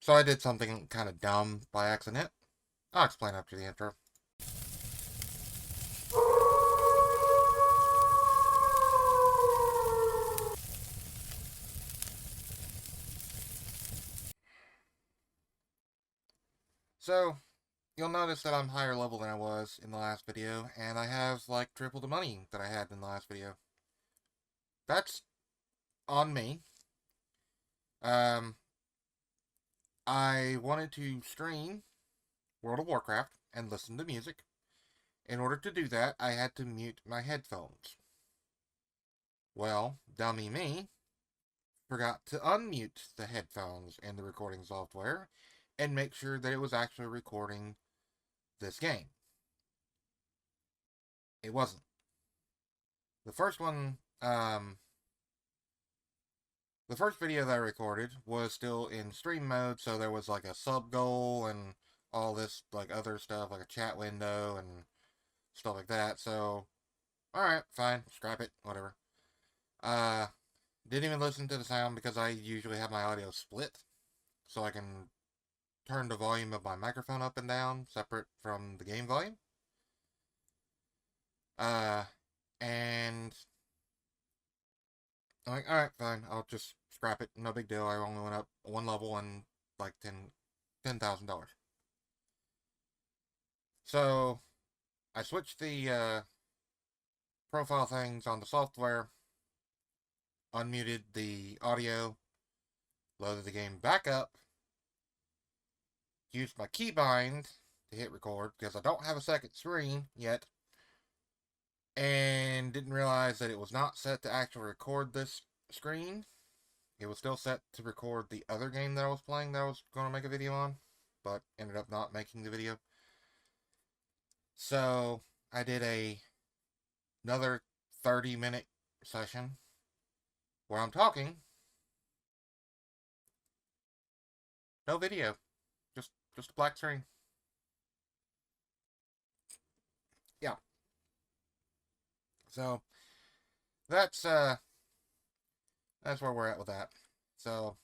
So I did something kind of dumb by accident. I'll explain after the intro. So, you'll notice that I'm higher level than I was in the last video, and I have like triple the money that I had in the last video. That's on me. Um, I wanted to stream World of Warcraft and listen to music. In order to do that, I had to mute my headphones. Well, dummy me forgot to unmute the headphones in the recording software and make sure that it was actually recording this game. It wasn't. The first one, the first video that I recorded was still in stream mode, so there was like a sub goal and all this like other stuff, like a chat window and stuff like that. So, alright, fine, scrap it, whatever. Uh, didn't even listen to the sound because I usually have my audio split, so I can turn the volume of my microphone up and down separate from the game volume. Uh, and I'm like, alright, fine, I'll just scrap it, no big deal. I only went up one level and like $10,000. So I switched the profile things on the software, unmuted the audio, loaded the game back up, used my keybind to hit record because I don't have a second screen yet, and didn't realize that it was not set to actually record this screen. It was still set to record the other game that I was playing that I was going to make a video on, but ended up not making the video. So I did another 30-minute session where I'm talking, no video, just a black screen. Yeah. So that's that's where we're at with that. So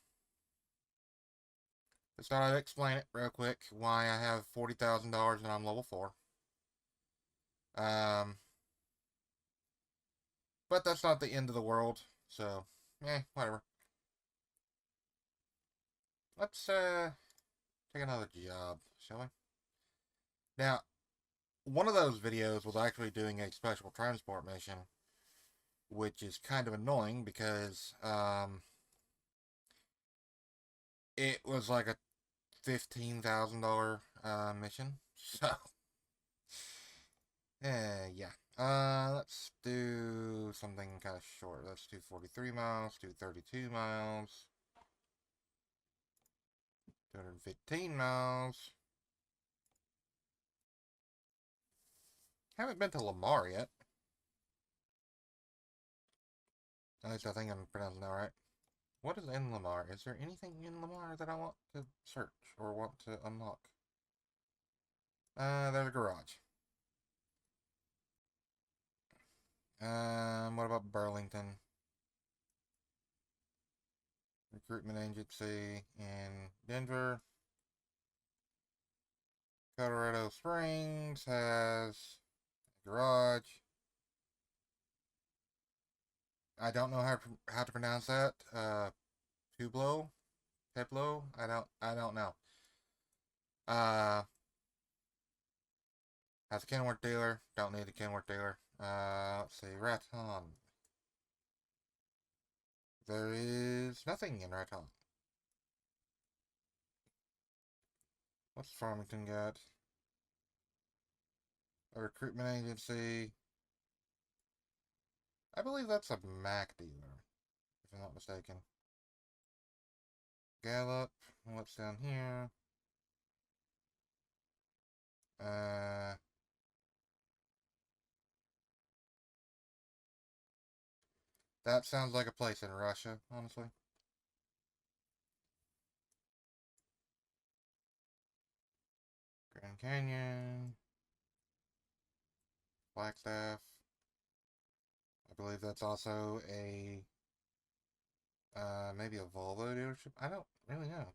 just thought I'd explain it real quick why I have $40,000 and I'm level 4. But that's not the end of the world. So, whatever. Let's take another job, shall we? Now, one of those videos was actually doing a special transport mission, which is kind of annoying because it was like a $15,000 mission. So, yeah. Let's do something kind of short. Let's do 43 miles, do 32 miles, 215 miles. Haven't been to Lamar yet. At least I think I'm pronouncing that right. What is in Lamar? Is there anything in Lamar that I want to search or want to unlock? There's a garage. What about Burlington? Recruitment agency in Denver. Colorado Springs has a garage. I don't know how to pronounce that. Pueblo? Pueblo? I don't know. Has a Kenworth dealer. Don't need a Kenworth dealer. Let's see. Raton. There is nothing in Raton. What's Farmington got? A recruitment agency. I believe that's a Mac dealer, if I'm not mistaken. Gallup. What's down here? That sounds like a place in Russia, honestly. Grand Canyon. Flagstaff. I believe that's also maybe a Volvo dealership. I don't really know.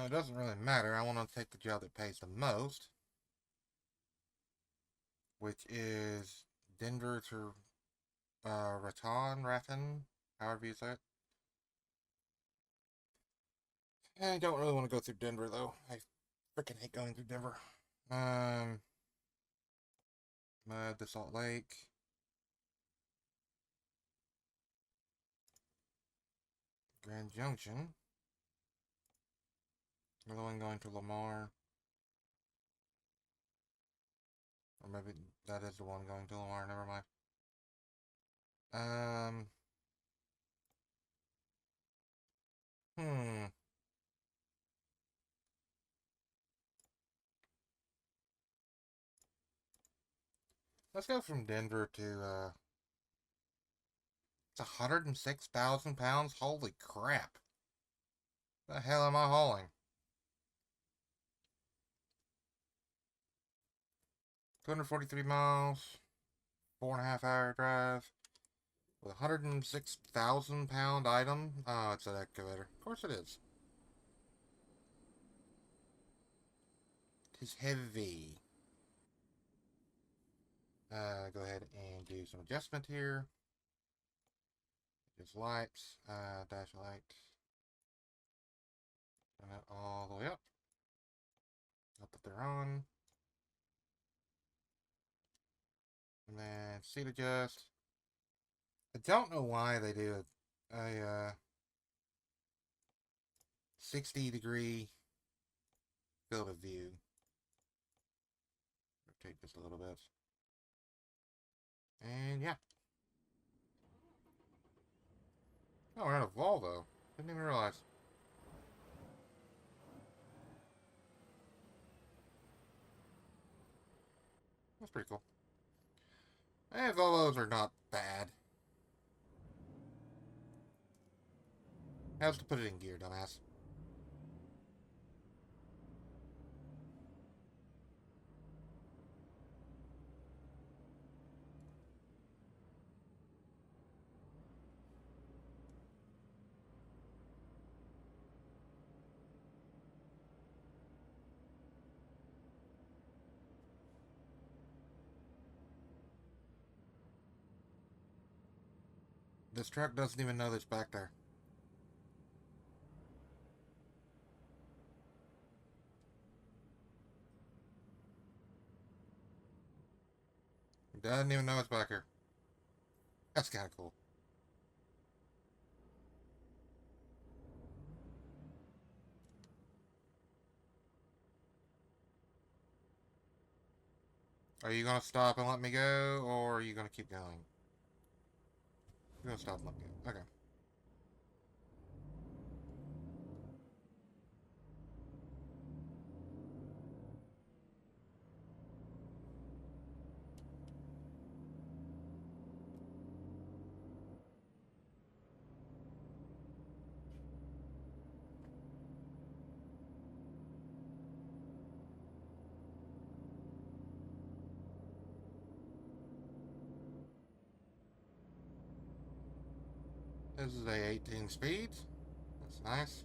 It doesn't really matter. I want to take the job that pays the most, which is Denver to Raton, however you say it. I don't really want to go through Denver though. I freaking hate going through Denver. Um, Mud to Salt Lake. Grand Junction. Another one going to Lamar. Or maybe that is the one going to Lamar, never mind. Um, hmm. Let's go from Denver to, it's 106,000 pounds? Holy crap. The hell am I hauling? 243 miles, 4.5 hour drive, with a 106,000 pound item. Oh, it's an excavator. Of course it is. It's heavy. Go ahead and do some adjustment here. Just lights, dash light. Turn that all the way up. Up that they're on. And then seat adjust. I don't know why they do a 60-degree field of view. Rotate just a little bit. And yeah. Oh, we're in a Volvo. Didn't even realize. That's pretty cool. And Volvos are not bad. How's to put it in gear, dumbass? This truck doesn't even know that's back there. It doesn't even know it's back here. That's kind of cool. Are you gonna stop and let me go, or are you gonna keep going? You're gonna stop and let me go. Okay. This is a 18 speed. That's nice.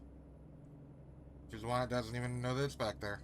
Which is why it doesn't even know that it's back there.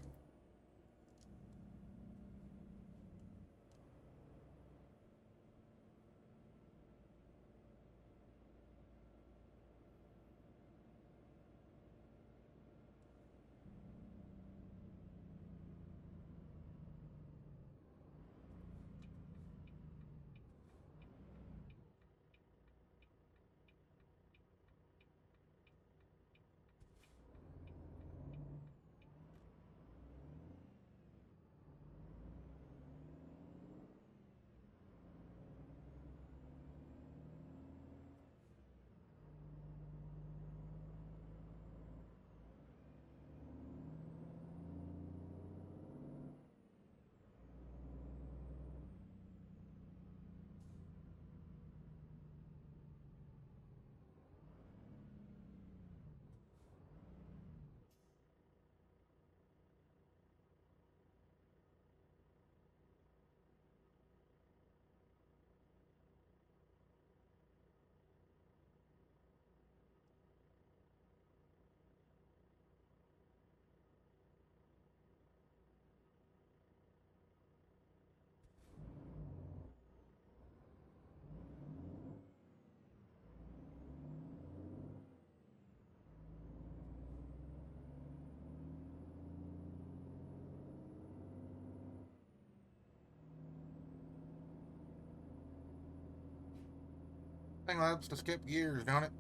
Thing loves to skip gears, don't it?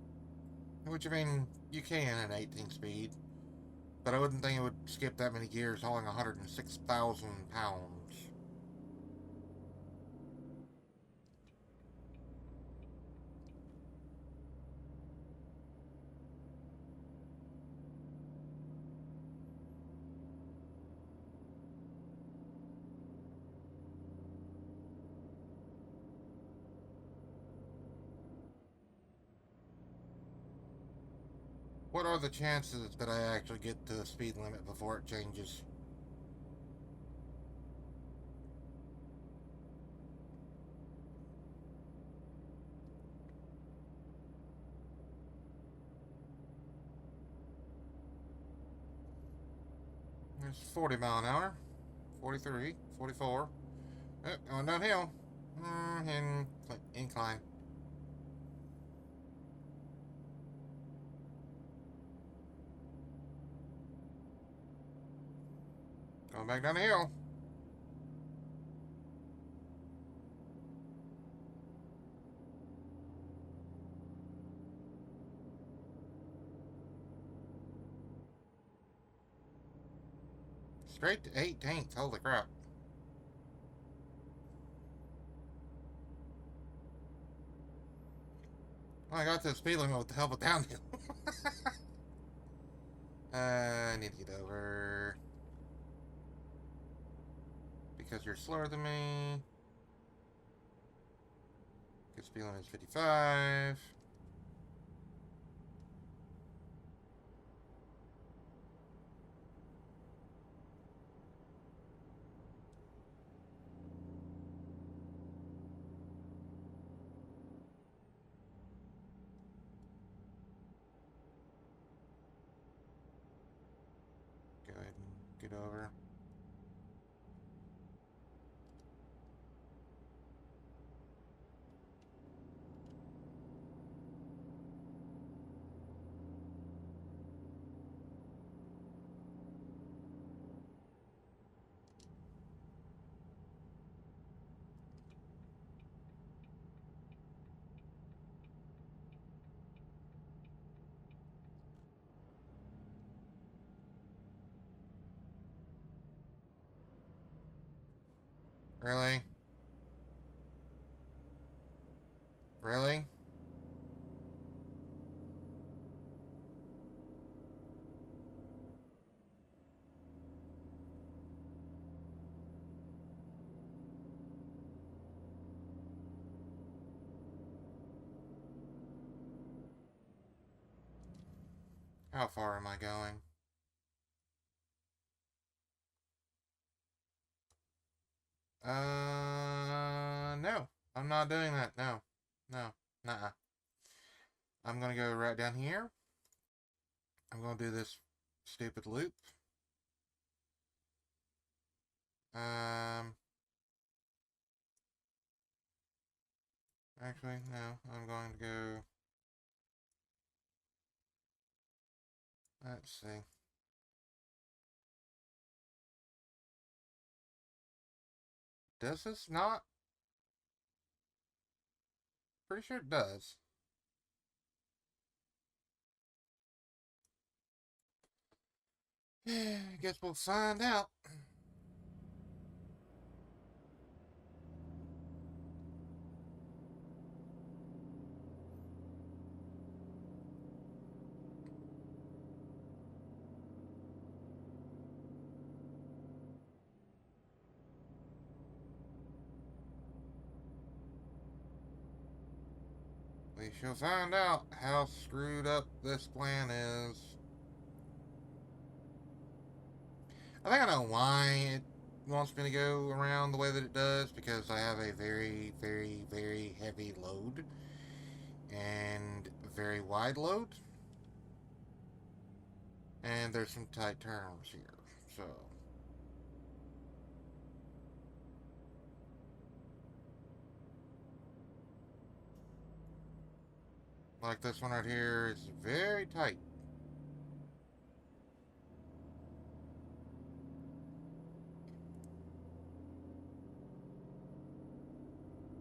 Which, I mean, you can at 18 speed. But I wouldn't think it would skip that many gears hauling 106,000 pounds. What are the chances that I actually get to the speed limit before it changes? It's 40 mile an hour. 43, 44. Oh, going downhill. And incline. Going back down the hill. Straight to 18th. Holy crap. Well, I got to the speed limit with the help of downhill. I need to get over. Because you're slower than me. Good speed limit is 55. Go ahead and get over. Really? Really? How far am I going? No. I'm not doing that. No. No. Nuh-uh. I'm gonna go right down here. I'm gonna do this stupid loop. Um, actually, no. I'm going to go... Let's see. Does this not? Pretty sure it does. Guess we'll find out. We shall find out how screwed up this plan is. I think I know why it wants me to go around the way that it does, because I have a very, very, very heavy load and very wide load, and there's some tight turns here, so like this one right here is very tight.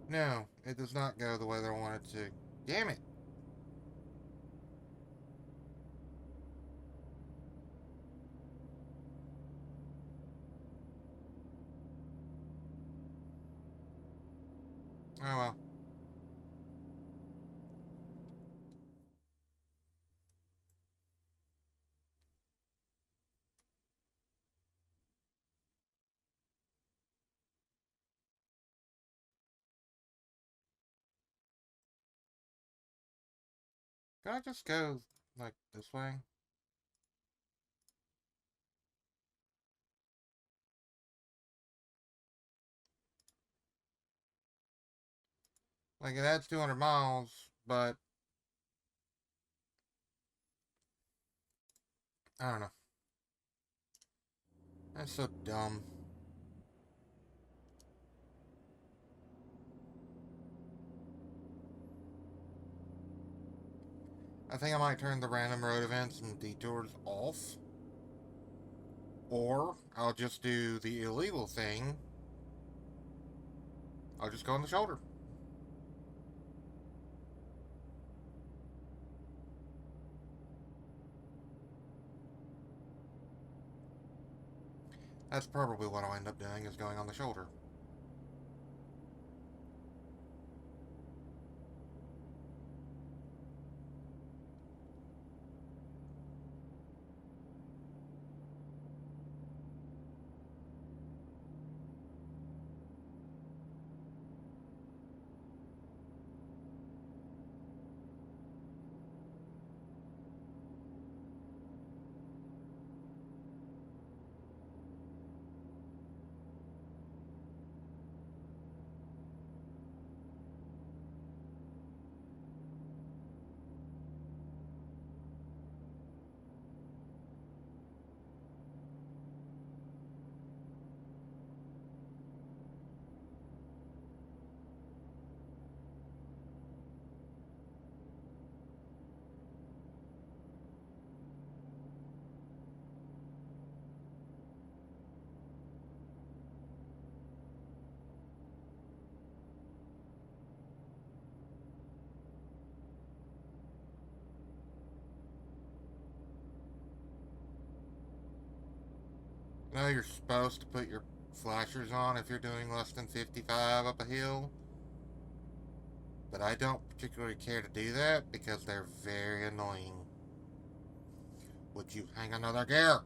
No, it does not go the way that I want it to Damn it. Oh well. Can I just go, like, this way? Like, it adds 200 miles, but I don't know. That's so dumb. I think I might turn the random road events and detours off. Or I'll just do the illegal thing. I'll just go on the shoulder. That's probably what I'll end up doing, is going on the shoulder. No, you're supposed to put your flashers on if you're doing less than 55 up a hill. But I don't particularly care to do that because they're very annoying. Would you hang another gear?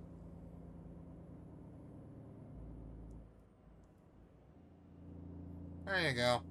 There you go.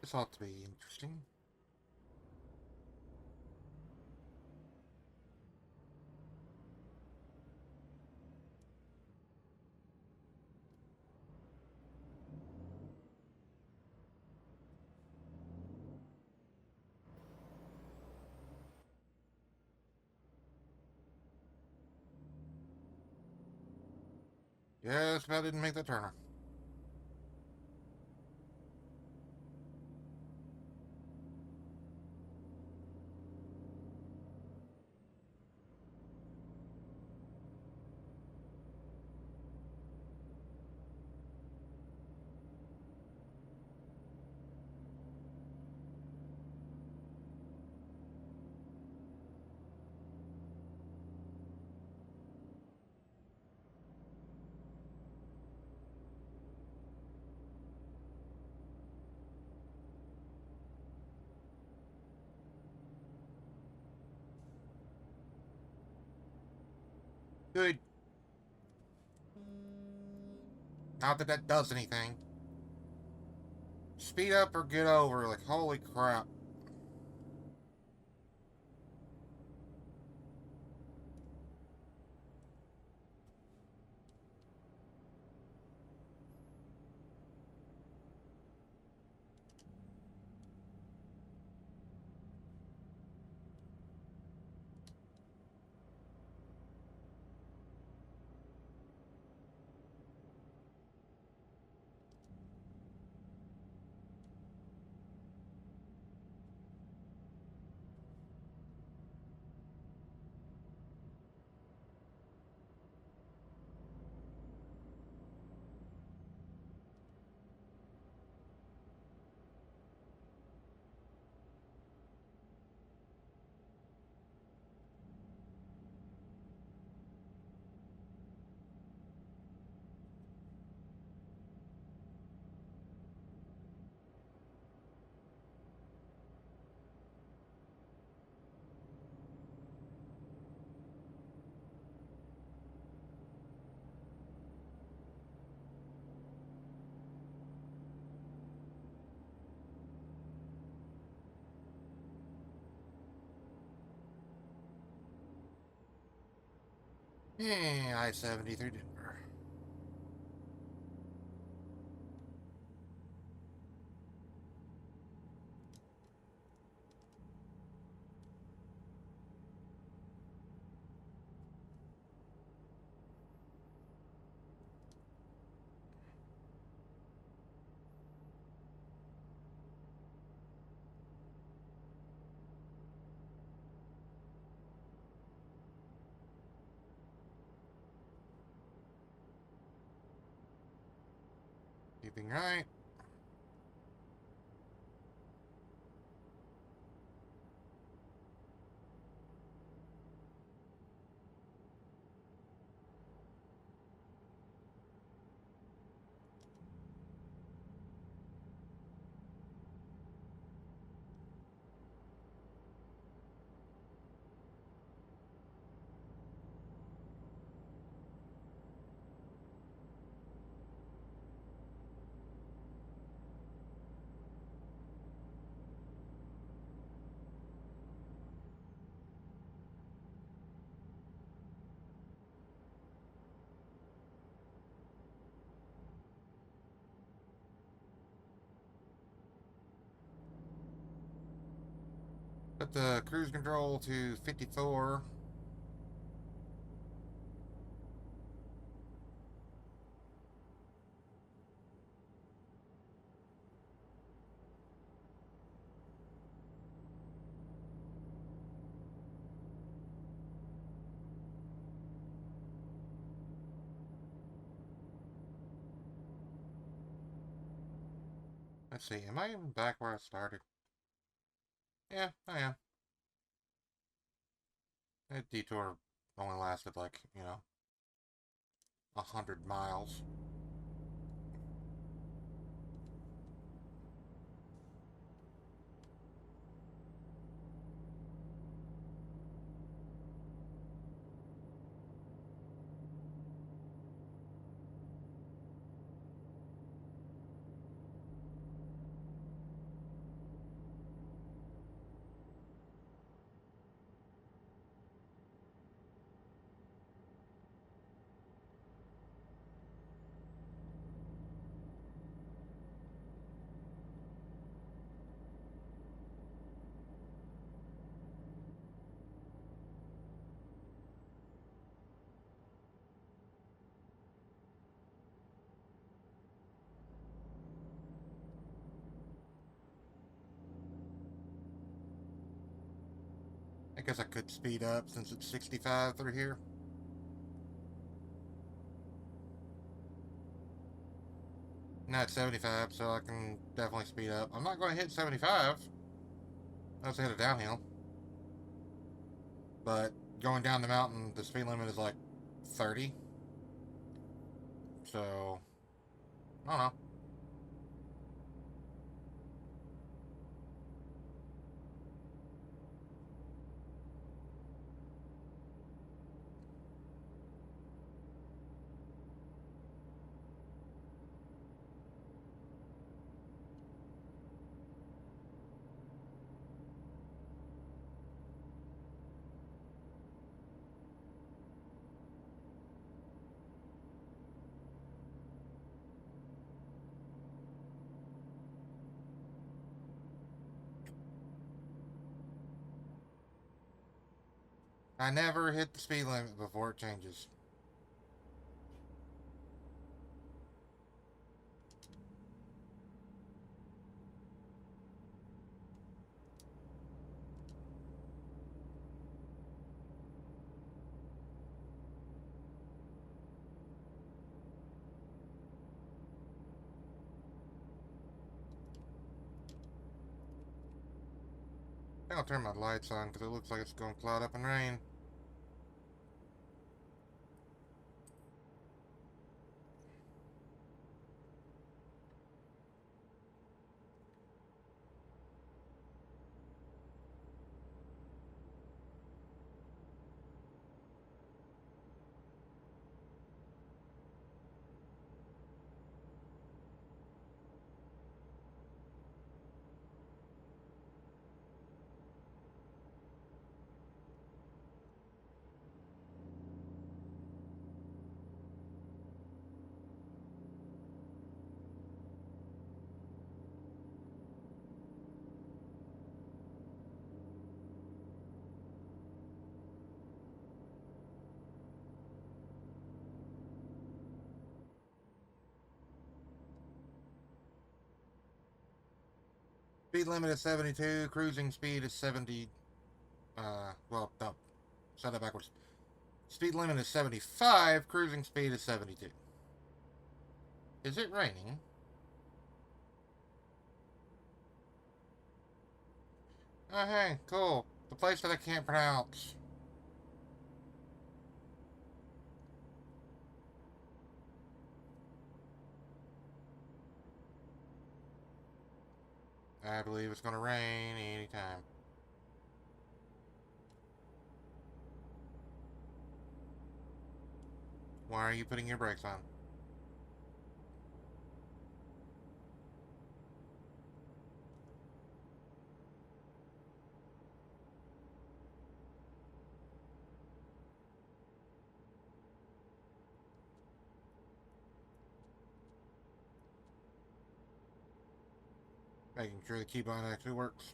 This ought to be interesting. Yes, but I didn't make the turner. Good. Not that that does anything. Speed up or get over. Like, holy crap. I-70 through Denver. Keeping right. Put the cruise control to 54. Let's see, am I even back where I started? Yeah, I am. That detour only lasted like, 100 miles. I guess I could speed up since it's 65 through here. Now it's 75, so I can definitely speed up. I'm not going to hit 75. Let's hit a downhill. But going down the mountain, the speed limit is like 30. So, I don't know. I never hit the speed limit before it changes. I think I'll turn my lights on because it looks like it's going to cloud up and rain. Speed limit is 72, cruising speed is 70. Well, no, said that backwards. Speed limit is 75, cruising speed is 72. Is it raining? Oh, hey, cool. The place that I can't pronounce. I believe it's going to rain anytime. Why are you putting your brakes on? Making sure the keybind actually works.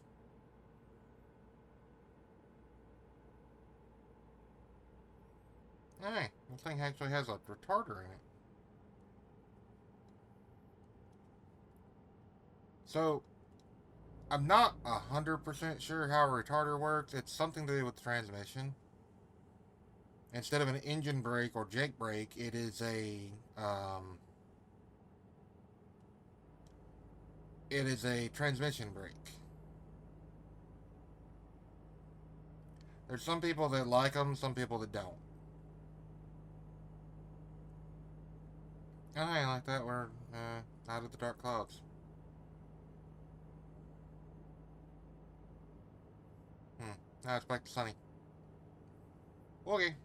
Hey, this thing actually has a retarder in it. So, I'm not 100% sure how a retarder works. It's something to do with the transmission. Instead of an engine brake or Jake brake, it is a transmission brake. There's some people that like them, some people that don't. I ain't like that. We're out of the dark clouds. Now it's back to sunny. Okay.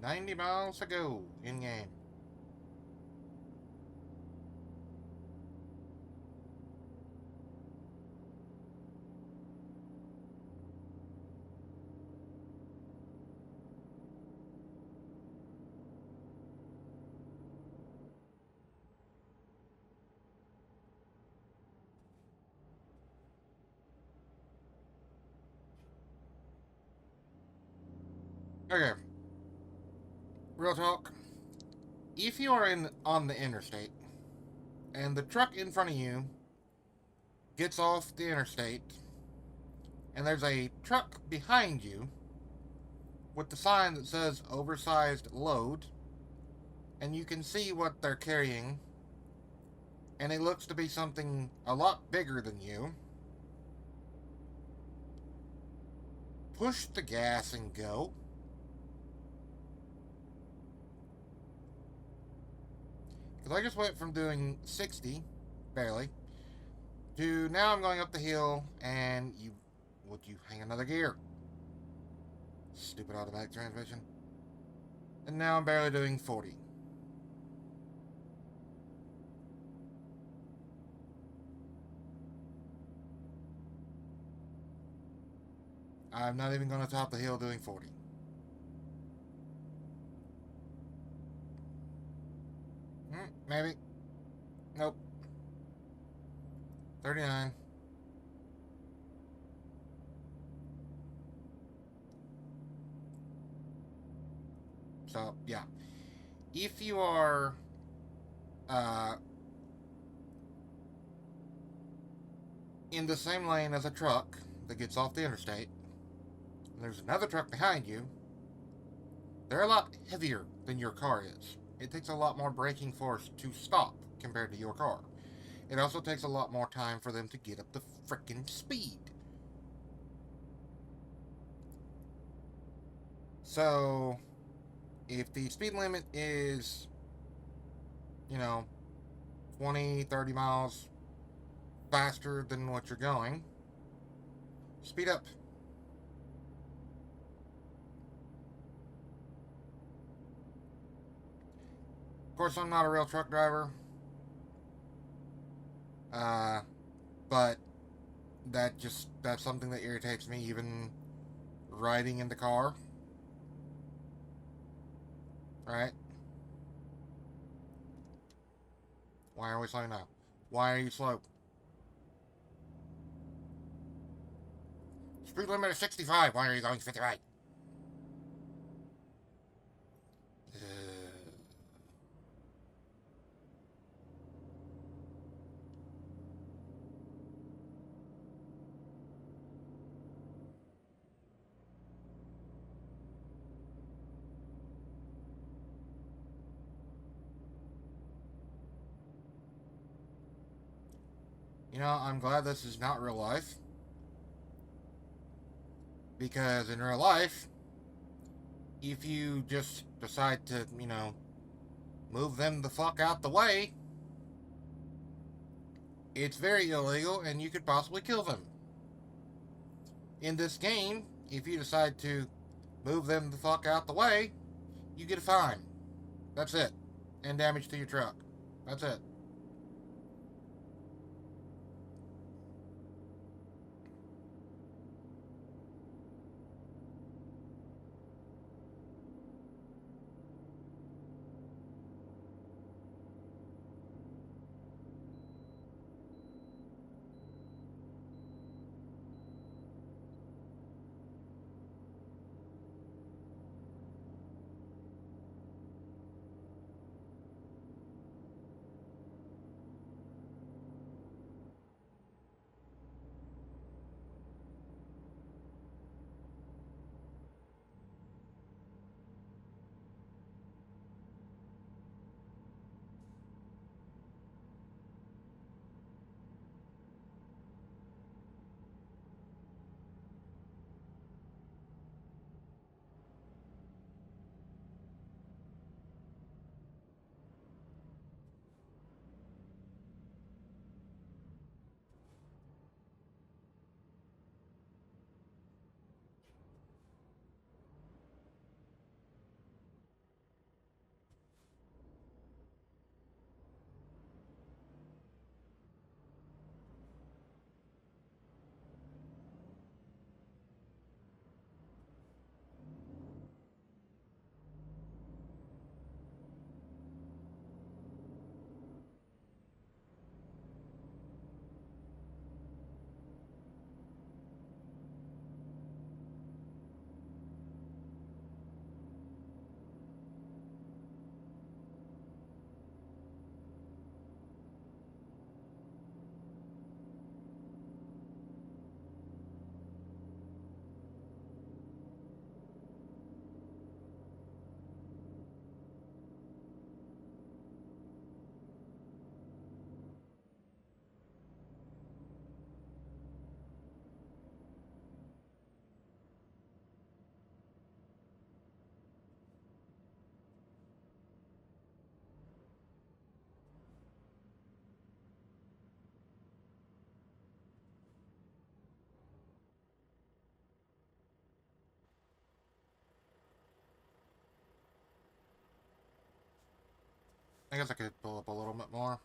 $90 to go in game. Okay. Real talk. If you are on the interstate and the truck in front of you gets off the interstate and there's a truck behind you with the sign that says oversized load, and you can see what they're carrying, and it looks to be something a lot bigger than you, push the gas and go. Because I just went from doing 60, barely, to now I'm going up the hill, and would you hang another gear? Stupid automatic transmission. And now I'm barely doing 40. I'm not even going to top the hill doing 40. Maybe. Nope. 39. So, yeah. If you are uh, in the same lane as a truck that gets off the interstate, and there's another truck behind you, they're a lot heavier than your car is. It takes a lot more braking force to stop compared to your car. It also takes a lot more time for them to get up the frickin' speed. So, if the speed limit is, you know, 20, 30 miles faster than what you're going, speed up. Of course, I'm not a real truck driver, uh, but that's something that irritates me even riding in the car, right? Why are we slow now? Why are you slow? Speed limit is 65. Why are you going 55? You know, I'm glad this is not real life. Because in real life, if you just decide to, move them the fuck out the way, it's very illegal and you could possibly kill them. In this game, if you decide to move them the fuck out the way, you get a fine. That's it. And damage to your truck. That's it. I guess I could pull up a little bit more.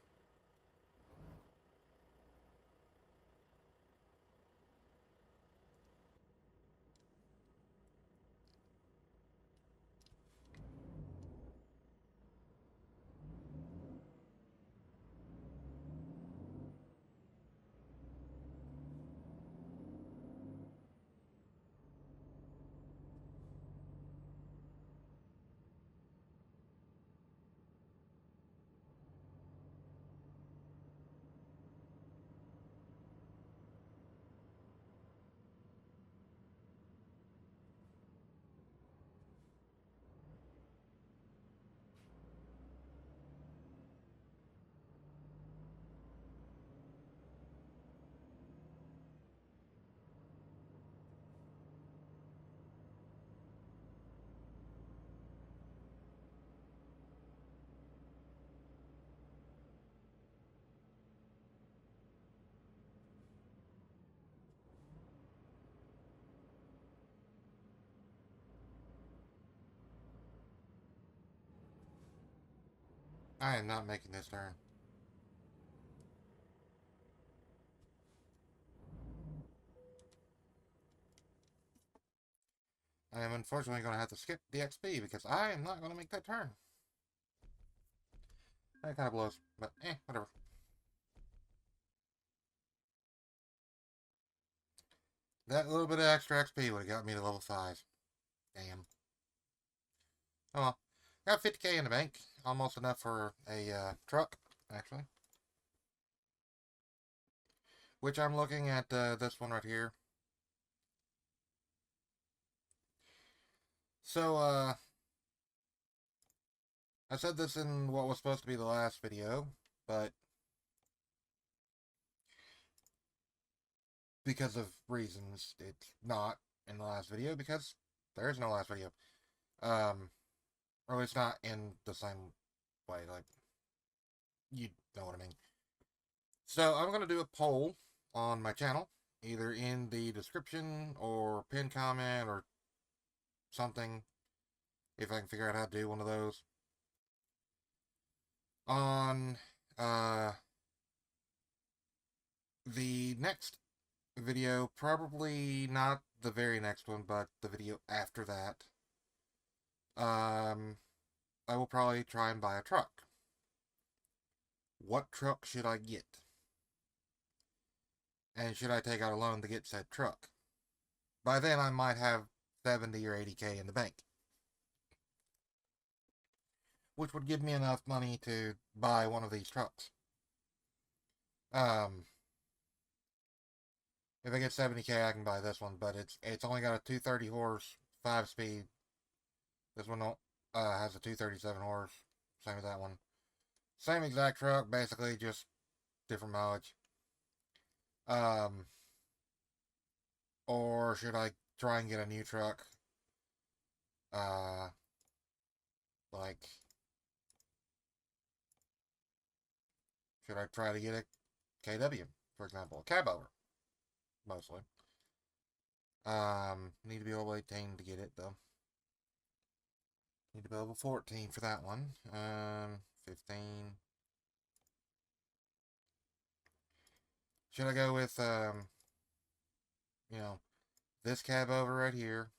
I am not making this turn. I am unfortunately going to have to skip the XP because I am not going to make that turn. That kind of blows, but whatever. That little bit of extra XP would have got me to level 5. Damn. Oh well. Got 50k in the bank. Almost enough for a truck, actually. Which I'm looking at this one right here. So, I said this in what was supposed to be the last video, but because of reasons, it's not in the last video because there is no last video. Or it's not in the same way, like, you know what I mean. So, I'm going to do a poll on my channel, either in the description or pinned comment or something, if I can figure out how to do one of those. On the next video, probably not the very next one, but the video after that, I will probably try and buy a truck. What truck should I get? And should I take out a loan to get said truck? By then, I might have 70 or 80k in the bank, which would give me enough money to buy one of these trucks. If I get 70k, I can buy this one, but it's only got a 230 horse, 5-speed. This one has a 237 horse, same as that one. Same exact truck, basically, just different mileage. Or should I try and get a new truck? Like, should I try to get a KW, for example, a cab over, mostly. Need to be level 18 to get it, though. Need to be level 14 for that one. 15. Should I go with, you know, this cab over right here?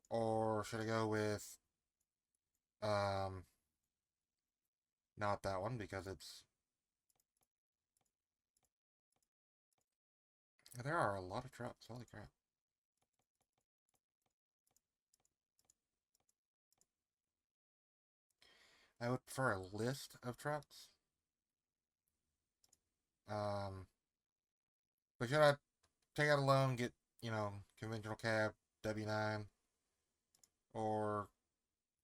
Or should I go with, not that one because it's... There are a lot of trucks, holy crap. I would prefer a list of trucks. But should I take out a loan, get, conventional cab, W9, or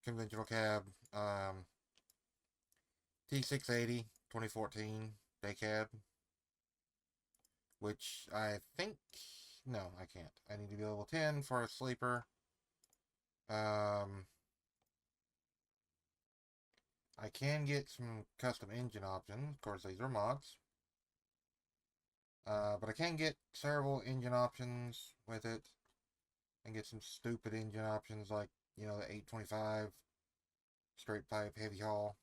conventional cab, T680, 2014, day cab, which I think, no, I can't. I need to be level 10 for a sleeper. I can get some custom engine options. Of course, these are mods. But I can get several engine options with it. And get some stupid engine options like, the 825 straight pipe, heavy haul,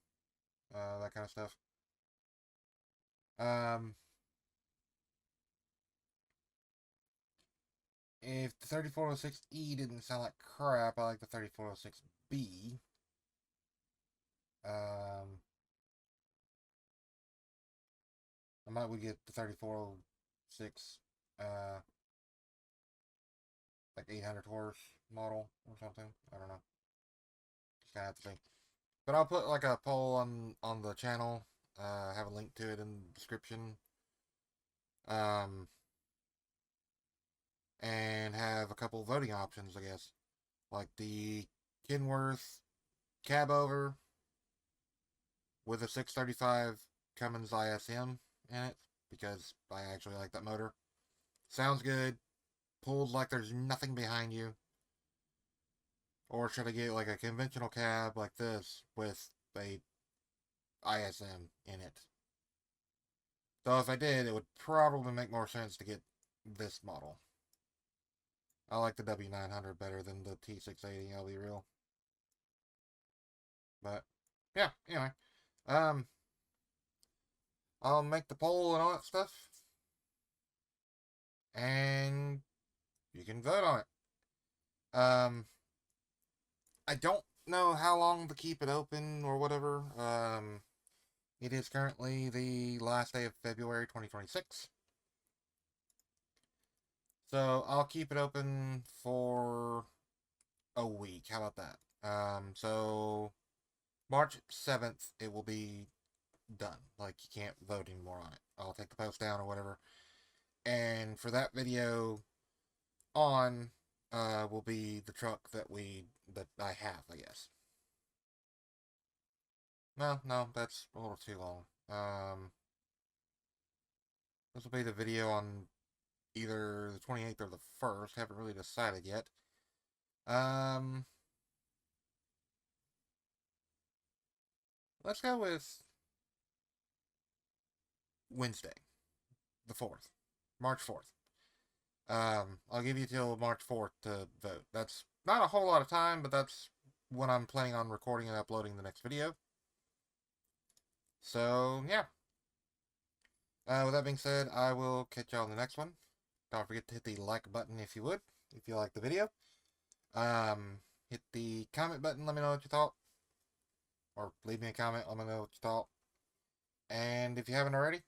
that kind of stuff. Um, if the 3406E didn't sound like crap, I like the 3406B. I might would get the 3406, like 800 horse model or something. I don't know. Just gonna have to think. But I'll put like a poll on the channel. Have a link to it in the description. Um, and have a couple voting options, I guess, like the Kenworth cab over with a 635 Cummins ISM in it, because I actually like that motor. Sounds good. Pulls like there's nothing behind you. Or should I get like a conventional cab like this with a ISM in it? So if I did, it would probably make more sense to get this model. I like the W900 better than the T680, I'll be real. But, yeah, anyway. I'll make the poll and all that stuff. And you can vote on it. I don't know how long to keep it open or whatever. It is currently the last day of February 2026. So I'll keep it open for a week. How about that? So March 7th, it will be done. Like, you can't vote anymore on it. I'll take the post down or whatever. And for that video on, will be the truck that I have, I guess. No, that's a little too long. This will be the video on either the 28th or the 1st. Haven't really decided yet. Let's go with Wednesday, the 4th, March 4th. I'll give you till March 4th to vote. That's not a whole lot of time, but that's when I'm planning on recording and uploading the next video. So, yeah. With that being said, I will catch y'all in the next one. Don't forget to hit the like button if you would, if you like the video. Hit the comment button, let me know what you thought. Or leave me a comment, let me know what you thought. And if you haven't already,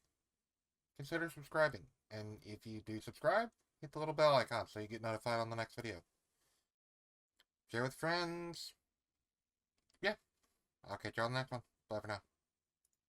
consider subscribing. And if you do subscribe, hit the little bell icon so you get notified on the next video. Share with friends. Yeah, I'll catch you on the next one. Bye for now.